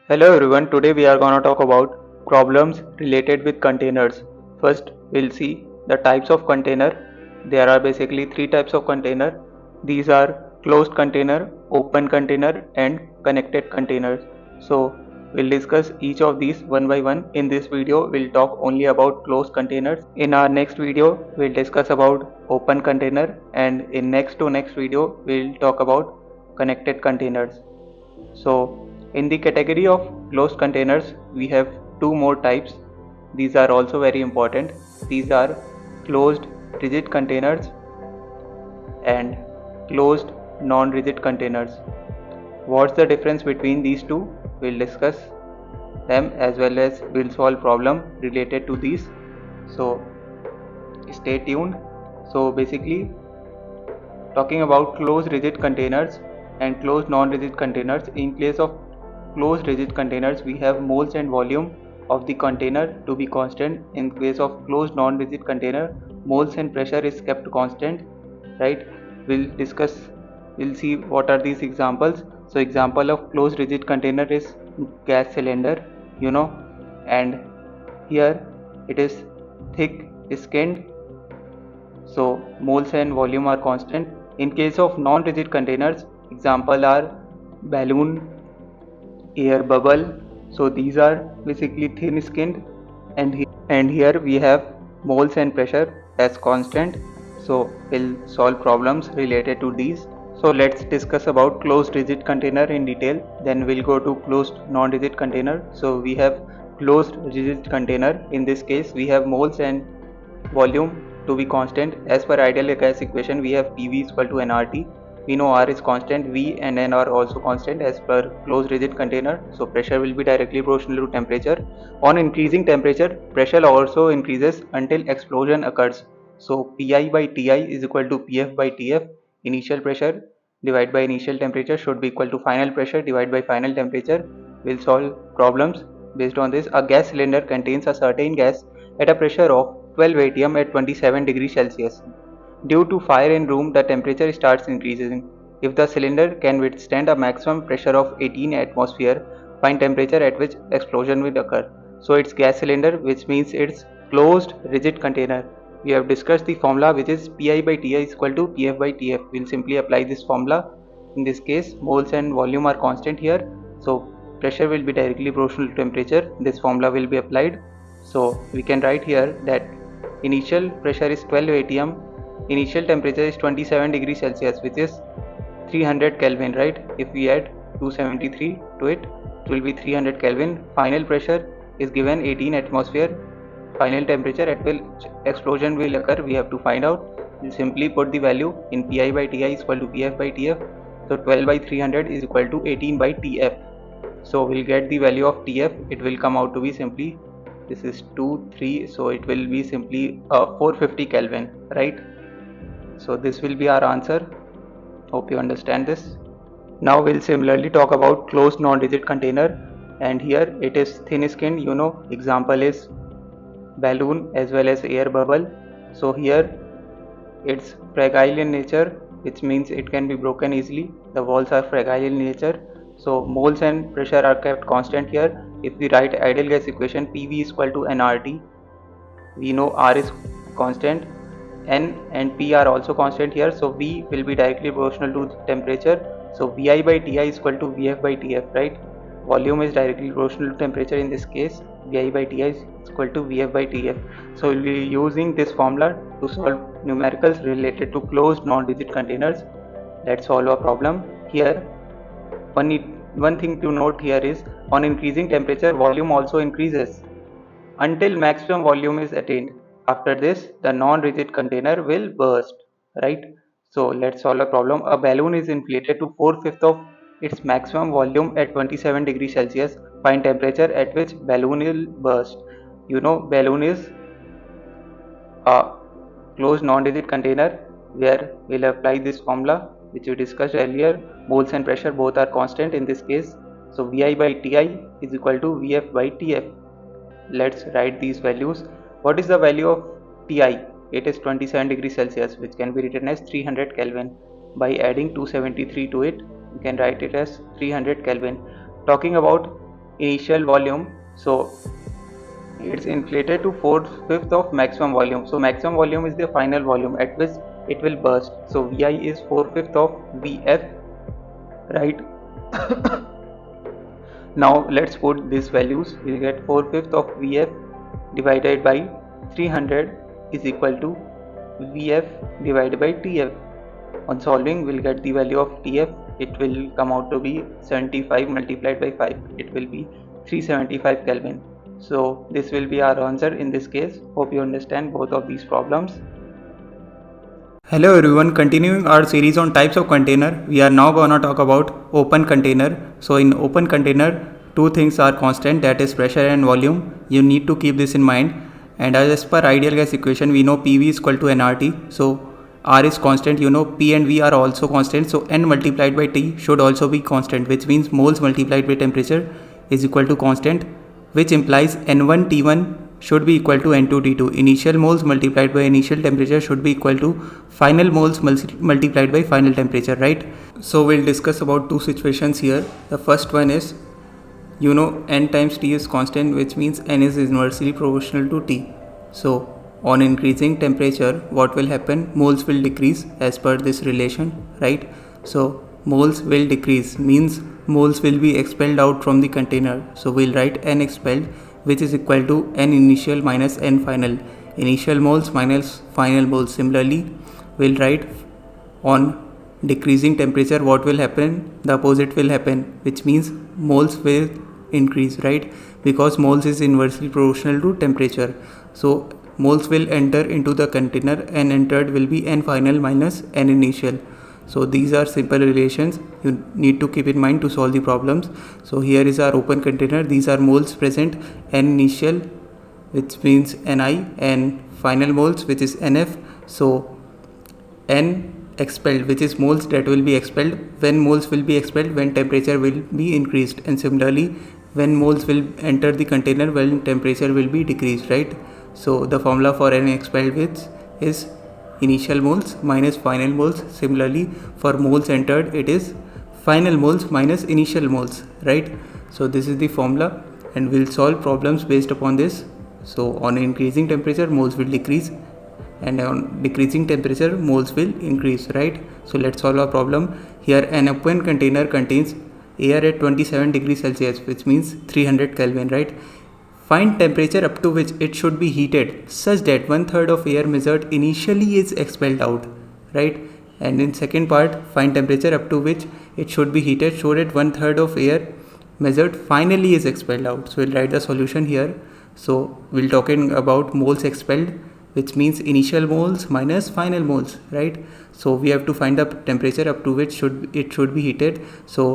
Hello everyone, today we are gonna talk about problems related with containers. First, we'll see the types of container. There are basically three types of container. These are closed container, open container and connected containers. So, we'll discuss each of these one by one. In this video, we'll talk only about closed containers. In our next video, we'll discuss about open container, and in next to next video, we'll talk about connected containers. So in the category of closed containers, we have two more types. These are also very important. These are closed rigid containers and closed non-rigid containers. What's the difference between these two? We'll discuss them as well as we'll solve problem related to these. So stay tuned. So basically talking about closed rigid containers and closed non-rigid containers. In case of closed rigid containers, we have moles and volume of the container to be constant. In case of closed non-rigid container, moles and pressure is kept constant, right? We'll see what are these examples. So example of closed rigid container is gas cylinder, and here it is thick skinned, so moles and volume are constant. In case of non-rigid containers, example are balloon, air bubble. So these are basically thin skinned, and here we have moles and pressure as constant. So we'll solve problems related to these. So let's discuss about closed rigid container in detail. Then we'll go to closed non-rigid container. So we have closed rigid container. In this case, we have moles and volume to be constant. As per ideal gas equation, we have PV is equal to nRT. We know R is constant, V and N are also constant as per closed rigid container. So pressure will be directly proportional to temperature. On increasing temperature, pressure also increases until explosion occurs. So Pi by Ti is equal to Pf by Tf. Initial pressure divided by initial temperature should be equal to final pressure divided by final temperature. We'll solve problems based on this. A gas cylinder contains a certain gas at a pressure of 12 atm at 27 degrees Celsius. Due to fire in room, the temperature starts increasing. If the cylinder can withstand a maximum pressure of 18 atmosphere, find temperature at which explosion will occur. So it's gas cylinder, which means it's closed rigid container. We have discussed the formula, which is Pi by Ti is equal to Pf by Tf. We'll simply apply this formula. In this case, moles and volume are constant here, so pressure will be directly proportional to temperature. This formula will be applied. So we can write here that initial pressure is 12 atm, initial temperature is 27 degrees Celsius, which is 300 Kelvin, right? If we add 273 to it, it will be 300 Kelvin. Final pressure is given 18 atmosphere. Final temperature at which explosion will occur, we have to find out. We'll simply put the value in Pi by Ti is equal to Pf by Tf. So 12 by 300 is equal to 18 by Tf. So we'll get the value of Tf. It will come out to be simply, this is 2 3, so it will be simply 450 Kelvin, right? So this will be our answer. Hope you understand this. Now we'll similarly talk about closed non-rigid container, and here it is thin skinned, example is balloon as well as air bubble. So here it's fragile in nature, which means it can be broken easily. The walls are fragile in nature, so moles and pressure are kept constant here. If we write ideal gas equation, PV is equal to nRT, we know R is constant, N and P are also constant here, so V will be directly proportional to temperature. So Vi by Ti is equal to Vf by Tf, right? Volume is directly proportional to temperature. In this case, Vi by Ti is equal to Vf by Tf. So we'll be using this formula to solve numericals related to closed non-rigid containers. Let's solve a problem. Here, one thing to note here is, on increasing temperature, volume also increases until maximum volume is attained. After this, the non-rigid container will burst, right? So let's solve a problem. A balloon is inflated to 4/5 of its maximum volume at 27 degrees Celsius. Find temperature at which balloon will burst. Balloon is a closed non-rigid container where we'll apply this formula which we discussed earlier. Moles and pressure both are constant in this case. So Vi by Ti is equal to Vf by Tf. Let's write these values. What is the value of Ti? It is 27 degrees Celsius, which can be written as 300 Kelvin. By adding 273 to it, you can write it as 300 Kelvin. Talking about initial volume, so it's inflated to 4/5 of maximum volume. So maximum volume is the final volume at which it will burst. So Vi is 4/5 of Vf, right? Now let's put these values. We'll get 4/5 of Vf divided by 300 is equal to Vf divided by Tf. On solving, we'll get the value of Tf. It will come out to be 75 multiplied by 5. It will be 375 Kelvin. So this will be our answer in this case. Hope you understand both of these problems. Hello everyone, continuing our series on types of container, we are now gonna talk about open container. So in open container, two things are constant, that is pressure and volume. You need to keep this in mind. And as per ideal gas equation, we know PV is equal to nRT. So R is constant, you know P and V are also constant. So N multiplied by T should also be constant, which means moles multiplied by temperature is equal to constant, which implies N1 T1 should be equal to N2 T2. Initial moles multiplied by initial temperature should be equal to final moles multiplied by final temperature, right? So we'll discuss about two situations here. The first one is, you know N times T is constant, which means N is inversely proportional to T. So on increasing temperature, what will happen? Moles will decrease as per this relation, right? So moles will decrease means moles will be expelled out from the container. So we'll write N expelled, which is equal to N initial minus N final. Initial moles minus final moles. Similarly, we'll write on decreasing temperature what will happen? The opposite will happen, which means moles will increase, right? Because moles is inversely proportional to temperature. So moles will enter into the container and entered will be N final minus N initial. So these are simple relations you need to keep in mind to solve the problems. So here is our open container. These are moles present, N initial, which means Ni, and final moles, which is Nf. So N expelled, which is moles that will be expelled. When moles will be expelled? When temperature will be increased. And similarly, when moles will enter the container, when temperature will be decreased, right? So the formula for N expelled which is initial moles minus final moles. Similarly, for moles entered, it is final moles minus initial moles, right? So this is the formula, and we'll solve problems based upon this. So on increasing temperature, moles will decrease, and on decreasing temperature, moles will increase, right? So let's solve our problem. Here an open container contains air at 27 degrees Celsius, which means 300 Kelvin, right? Find temperature up to which it should be heated such that 1/3 of air measured initially is expelled out, right? And in second part, find temperature up to which it should be heated so that 1/3 of air measured finally is expelled out. So we'll write the solution here. So we'll talking about moles expelled, which means initial moles minus final moles, right? So we have to find the temperature up to which it should be heated. So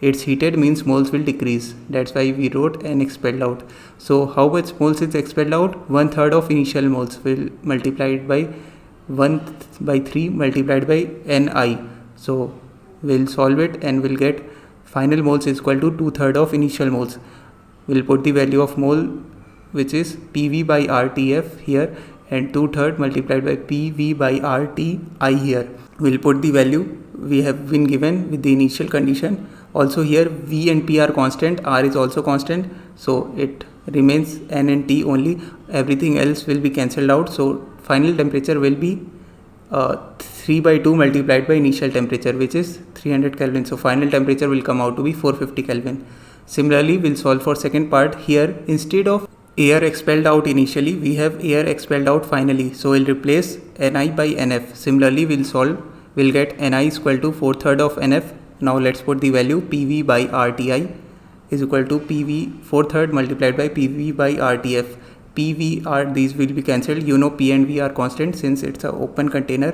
it's heated means moles will decrease. That's why we wrote N expelled out. So how much moles is expelled out? 1/3 of initial moles will multiplied by 1/3 multiplied by Ni. So we'll solve it and we'll get final moles is equal to 2/3 of initial moles. We'll put the value of mole, which is PV by RTF here, and 2/3 multiplied by PV by RTI here. We'll put the value we have been given with the initial condition. Also here V and P are constant, R is also constant, so it remains N and T only. Everything else will be cancelled out. So final temperature will be 3/2 multiplied by initial temperature, which is 300 Kelvin. So final temperature will come out to be 450 Kelvin. Similarly, we'll solve for second part. Here instead of air expelled out initially, we have air expelled out finally. So we'll replace Ni by Nf. Similarly, we'll get Ni is equal to 4/3 of Nf. Now let's put the value PV by RTI is equal to PV 4/3 multiplied by PV by RTF. PV, R, these will be cancelled. You know P and V are constant since it's an open container.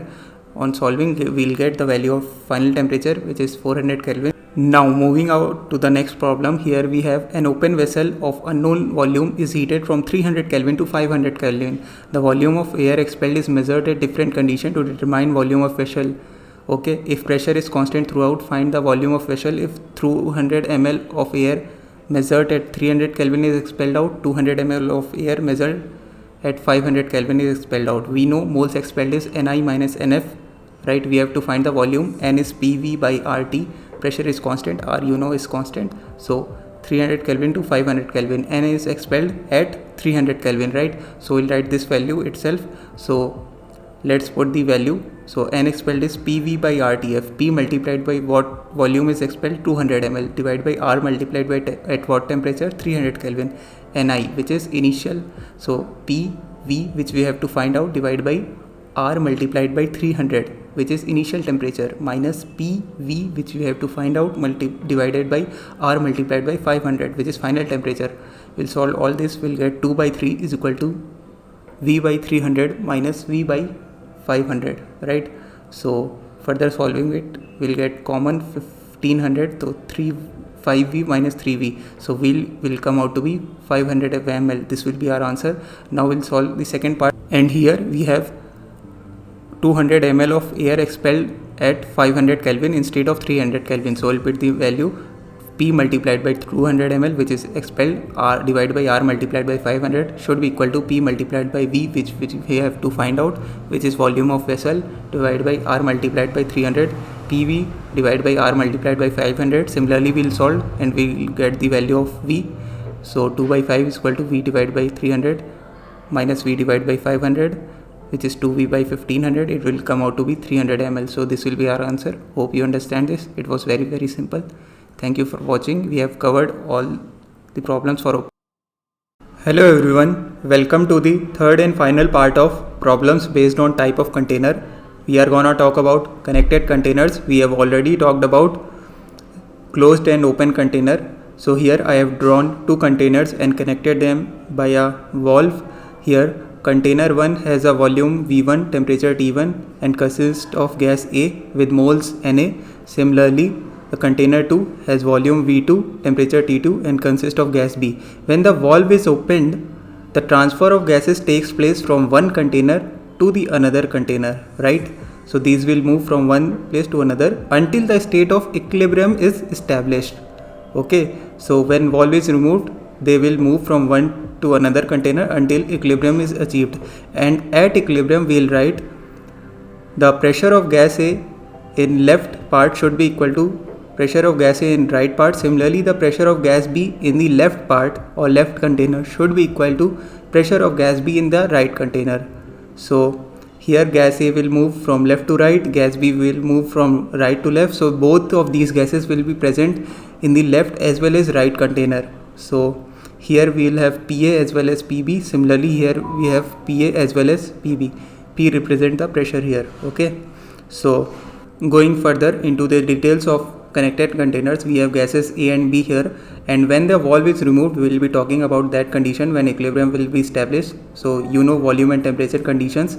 On solving, we'll get the value of final temperature, which is 400 Kelvin. Now moving out to the next problem. Here we have an open vessel of unknown volume is heated from 300 Kelvin to 500 Kelvin. The volume of air expelled is measured at different conditions to determine volume of vessel. Okay, if pressure is constant throughout, find the volume of vessel. If 200 ml of air measured at 300 Kelvin is expelled out, 200 ml of air measured at 500 Kelvin is expelled out. We know moles expelled is Ni minus Nf, right? We have to find the volume. N is PV by RT. Pressure is constant, R you know is constant. So 300 Kelvin to 500 Kelvin. N is expelled at 300 Kelvin, right? So we'll write this value itself. So let's put the value. So N expelled is PV by RTF. P multiplied by what volume is expelled, 200 ml, divided by R multiplied by at what temperature, 300 Kelvin. Ni, which is initial. So PV, which we have to find out, divided by R multiplied by 300, which is initial temperature, minus PV, which we have to find out, divided by R multiplied by 500, which is final temperature. We'll solve all this. We'll get 2 by 3 is equal to V by 300 minus V by 500, right? So further solving it, we'll get common 1500, so 5V minus 3V, so will come out to be 500 ml. This will be our answer. Now we'll solve the second part, and here we have 200 ml of air expelled at 500 Kelvin instead of 300 Kelvin. So we'll put the value P multiplied by 200 ml, which is expelled, R divided by R multiplied by 500, should be equal to P multiplied by V, which we have to find out, which is volume of vessel, divided by R multiplied by 300, PV divided by R multiplied by 500. Similarly, we'll solve and we'll get the value of V. So 2 by 5 is equal to V divided by 300 minus V divided by 500, which is 2V by 1500. It will come out to be 300 ml. So this will be our answer. Hope you understand this. It was very simple. Thank you for watching. We have covered all the problems for. Hello everyone. Welcome to the third and final part of problems based on type of container. We are gonna talk about connected containers. We have already talked about closed and open container. So here I have drawn two containers and connected them by a valve. Here container 1 has a volume V1, temperature T1 and consists of gas A with moles Na. Similarly, the container 2 has volume V2, temperature T2 and consists of gas B. When the valve is opened, the transfer of gases takes place from one container to the another container, right? So these will move from one place to another until the state of equilibrium is established. Okay, so when valve is removed, they will move from one to another container until equilibrium is achieved. And at equilibrium, we will write the pressure of gas A in left part should be equal to pressure of gas A in right part. Similarly, the pressure of gas B in the left part or left container should be equal to pressure of gas B in the right container. So here gas A will move from left to right, gas B will move from right to left. So both of these gases will be present in the left as well as right container. So here we will have PA as well as PB. Similarly, here we have PA as well as PB. P represent the pressure here. Okay. So going further into the details of connected containers, we have gases A and B here, and when the valve is removed, we will be talking about that condition when equilibrium will be established. So you know volume and temperature conditions.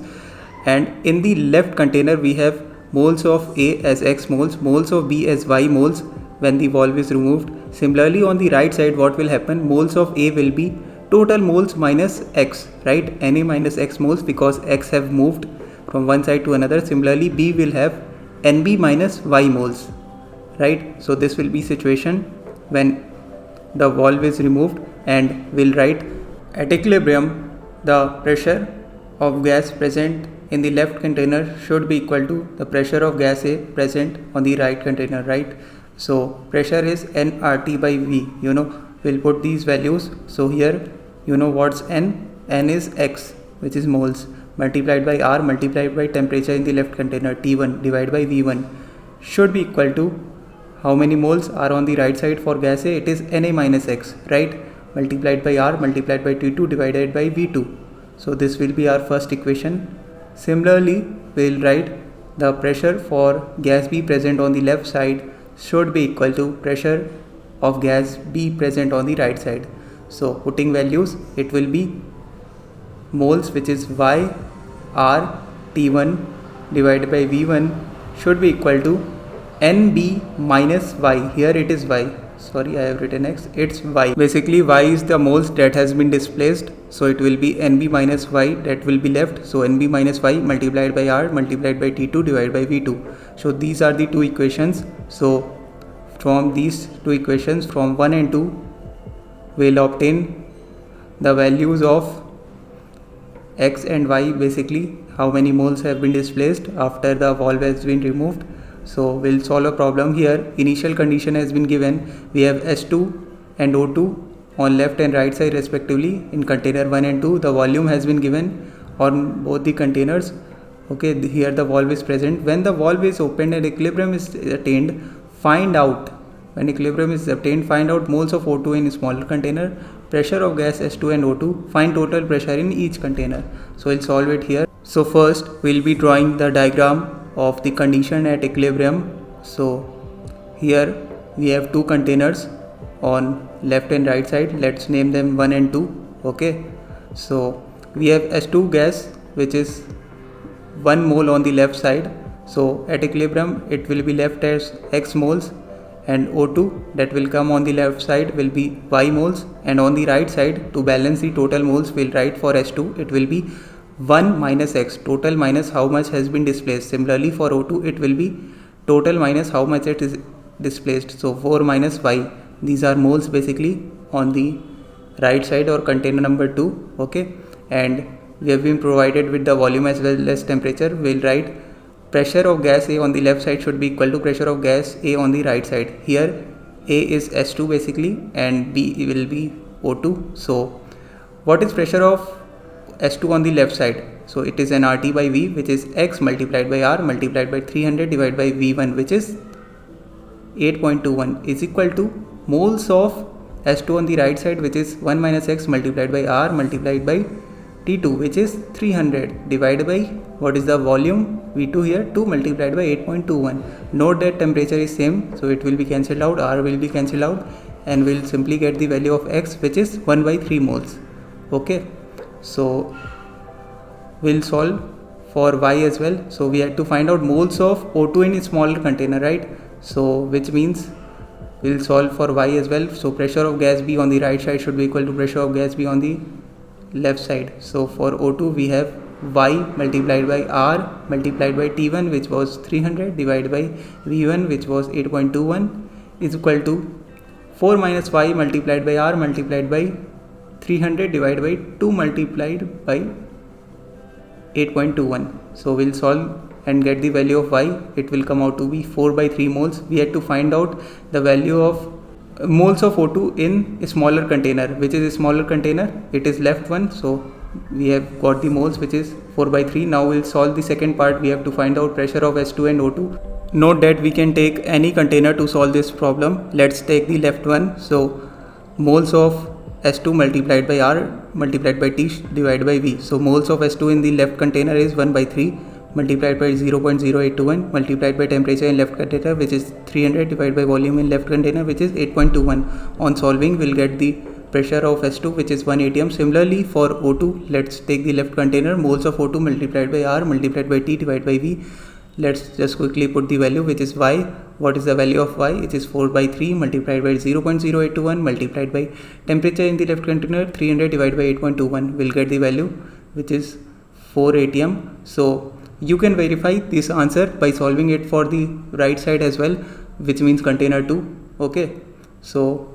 And in the left container, we have moles of A as X moles, moles of B as Y moles when the valve is removed. Similarly, on the right side, what will happen? Moles of A will be total moles minus X, right? Na minus X moles, because X have moved from one side to another. Similarly, B will have Nb minus Y moles, right? So this will be situation when the valve is removed, and we'll write at equilibrium the pressure of gas present in the left container should be equal to the pressure of gas A present on the right container, right? So pressure is nRT by V. You know, we'll put these values. So here, you know what's N? N is X, which is moles, multiplied by R multiplied by temperature in the left container T1 divided by V1 should be equal to how many moles are on the right side for gas A? It is Na minus X, right? Multiplied by R multiplied by T2 divided by V2. So this will be our first equation. Similarly, we'll write the pressure for gas B present on the left side should be equal to pressure of gas B present on the right side. So putting values, it will be moles, which is Y R T1 divided by V1 should be equal to Nb minus Y. Here it is Y. Sorry, I have written X. It's Y. Basically, Y is the moles that has been displaced. So it will be Nb minus Y that will be left. So Nb minus Y multiplied by R multiplied by T2 divided by V2. So these are the two equations. So from these two equations, from 1 and 2, we'll obtain the values of X and Y, basically how many moles have been displaced after the valve has been removed. So we'll solve a problem here. Initial condition has been given. We have S2 and O2 on left and right side respectively in container 1 and 2. The volume has been given on both the containers. Okay, here the valve is present. When the valve is opened and equilibrium is attained, find out moles of O2 in smaller container, pressure of gas S2 and O2, find total pressure in each container. So we'll solve it here. So first we'll be drawing the diagram of the condition at equilibrium. So here we have two containers on left and right side. Let's name them 1 and 2. Okay, so we have S2 gas which is 1 mole on the left side. So at equilibrium it will be left as X moles, and O2 that will come on the left side will be Y moles, and on the right side to balance the total moles we'll write for S2 it will be 1 minus X, total minus how much has been displaced. Similarly for O2 it will be total minus how much it is displaced, so 4 minus Y. These are moles basically on the right side or container number 2. Okay, and we have been provided with the volume as well as temperature. We'll write pressure of gas A on the left side should be equal to pressure of gas A on the right side. Here A is S2 basically and B will be O2. So what is pressure of S2 on the left side? So it is an RT by V, which is X multiplied by R multiplied by 300 divided by V1, which is 8.21, is equal to moles of S2 on the right side, which is 1 minus X multiplied by R multiplied by T2, which is 300 divided by what is the volume V2 here, 2 multiplied by 8.21. Note that temperature is same, so it will be cancelled out, R will be cancelled out, and we'll simply get the value of X, which is 1 by 3 moles. Okay, so we'll solve for Y as well. So we had to find out moles of O2 in a smaller container, right? So which means we'll solve for Y as well. So pressure of gas B on the right side should be equal to pressure of gas B on the left side. So for O2 we have Y multiplied by R multiplied by T1, which was 300, divided by V1, which was 8.21, is equal to 4 minus Y multiplied by R multiplied by 300 divided by 2 multiplied by 8.21. So we'll solve and get the value of Y. It will come out to be 4 by 3 moles. We had to find out the value of moles of O2 in a smaller container. Which is a smaller container? It is left one. So we have got the moles, which is 4 by 3. Now we'll solve the second part. We have to find out pressure of S2 and O2. Note that we can take any container to solve this problem. Let's take the left one. So moles of S2 multiplied by R multiplied by T divided by V. So moles of S2 in the left container is 1 by 3 multiplied by 0.0821 multiplied by temperature in left container, which is 300, divided by volume in left container, which is 8.21. On solving we'll get the pressure of S2, which is 1 atm. Similarly for O2, let's take the left container, moles of O2 multiplied by R multiplied by T divided by V. Let's just quickly put the value, which is Y. What is the value of Y? It is 4 by 3 multiplied by 0.0821 multiplied by temperature in the left container, 300 divided by 8.21. We'll get the value, which is 4 atm. So you can verify this answer by solving it for the right side as well, which means container 2. Okay, so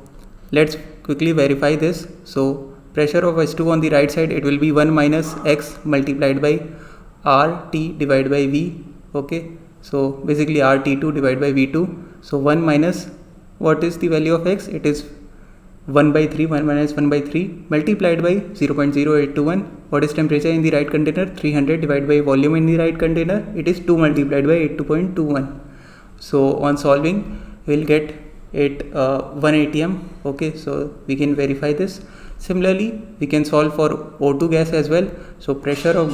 let's quickly verify this. So pressure of S2 on the right side, it will be 1 minus X multiplied by RT divided by V. Okay, so basically RT2 divided by V2. So 1 minus, what is the value of X? It is 1 by 3, 1 minus 1 by 3 multiplied by 0.0821. What is temperature in the right container? 300, divided by volume in the right container. It is 2 multiplied by 8.21. So on solving we'll get it 1 atm. Okay, so we can verify this. Similarly we can solve for O2 gas as well. So pressure of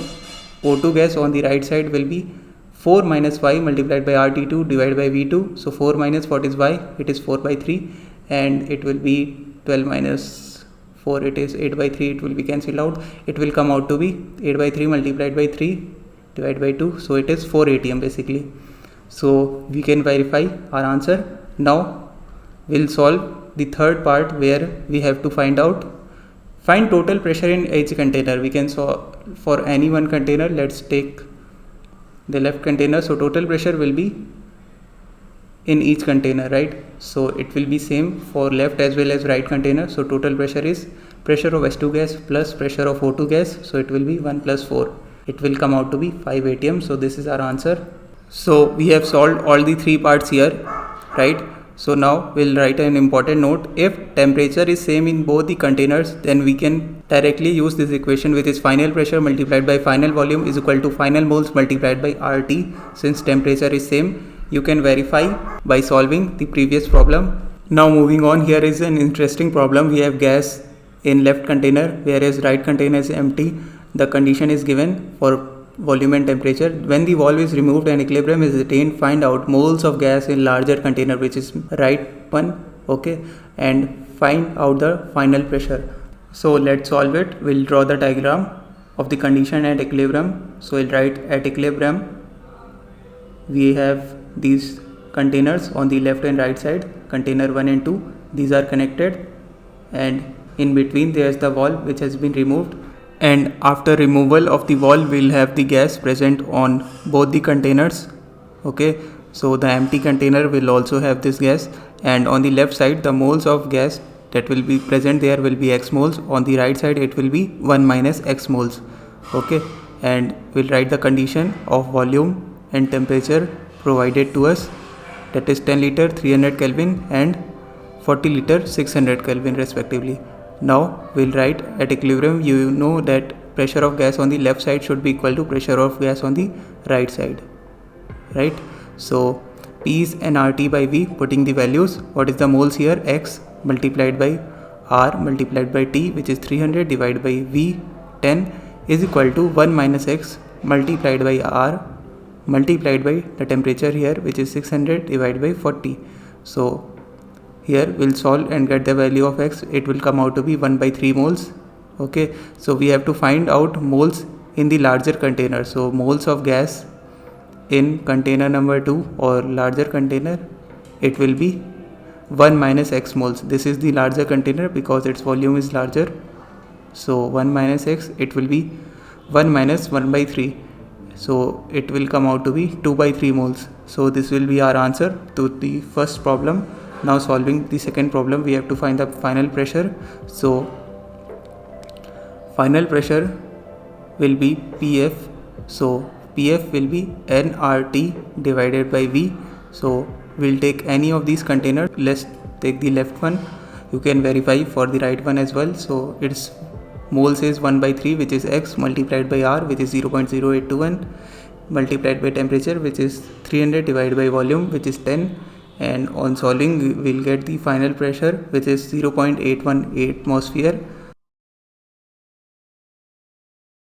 O2 gas on the right side will be 4 minus Y multiplied by RT2 divided by V2. So 4 minus, what is Y? It is 4 by 3, and it will be 12 minus 4, it is 8 by 3. It will be cancelled out. It will come out to be 8 by 3 multiplied by 3 divided by 2. So it is 4 atm basically. So we can verify our answer. Now we'll solve the third part, where we have to find total pressure in each container. We can solve for any one container. Let's take the left container. So total pressure will be in each container, right? So it will be same for left as well as right container. So total pressure is pressure of S2 gas plus pressure of O2 gas. So it will be 1 plus 4. It will come out to be 5 atm. So this is our answer. So we have solved all the three parts here, right? So now we'll write an important note. If temperature is same in both the containers, then we can directly use this equation, which is final pressure multiplied by final volume is equal to final moles multiplied by RT. Since temperature is same, you can verify by solving the previous problem. Now moving on, here is an interesting problem. We have gas in left container, whereas right container is empty. The condition is given for volume and temperature. When the valve is removed and equilibrium is attained, find out moles of gas in larger container, which is right one, okay, and find out the final pressure. So let's solve it. We'll draw the diagram of the condition and equilibrium. So we'll write at equilibrium we have these containers on the left and right side, container 1 and 2, these are connected, and in between there's the valve which has been removed, and after removal of the valve we'll have the gas present on both the containers, okay. So the empty container will also have this gas, and on the left side the moles of gas that will be present there will be x moles, on the right side it will be 1 minus x moles, okay. And we'll write the condition of volume and temperature provided to us, that is 10 liter 300 Kelvin and 40 liter 600 Kelvin respectively. Now we'll write at equilibrium. You know that pressure of gas on the left side should be equal to pressure of gas on the right side, right? So P is nRT by V, putting the values. What is the moles here? X multiplied by R multiplied by T, which is 300, divided by V 10, is equal to 1 minus X multiplied by R multiplied by the temperature here, which is 600, divided by 40. So here we'll solve and get the value of X. It will come out to be 1 by 3 moles, okay. So we have to find out moles in the larger container. So moles of gas in container number 2 or larger container, it will be 1 minus X moles. This is the larger container because its volume is larger. So 1 minus X, it will be 1 minus 1 by 3. So it will come out to be 2 by 3 moles. So this will be our answer to the first problem. Now solving the second problem, we have to find the final pressure. So final pressure will be PF. So PF will be nRT divided by V. So we'll take any of these containers. Let's take the left one. You can verify for the right one as well. So its moles is 1 by 3, which is X, multiplied by R, which is 0.0821, multiplied by temperature, which is 300, divided by volume, which is 10. And on solving we'll get the final pressure, which is 0.818 atmosphere.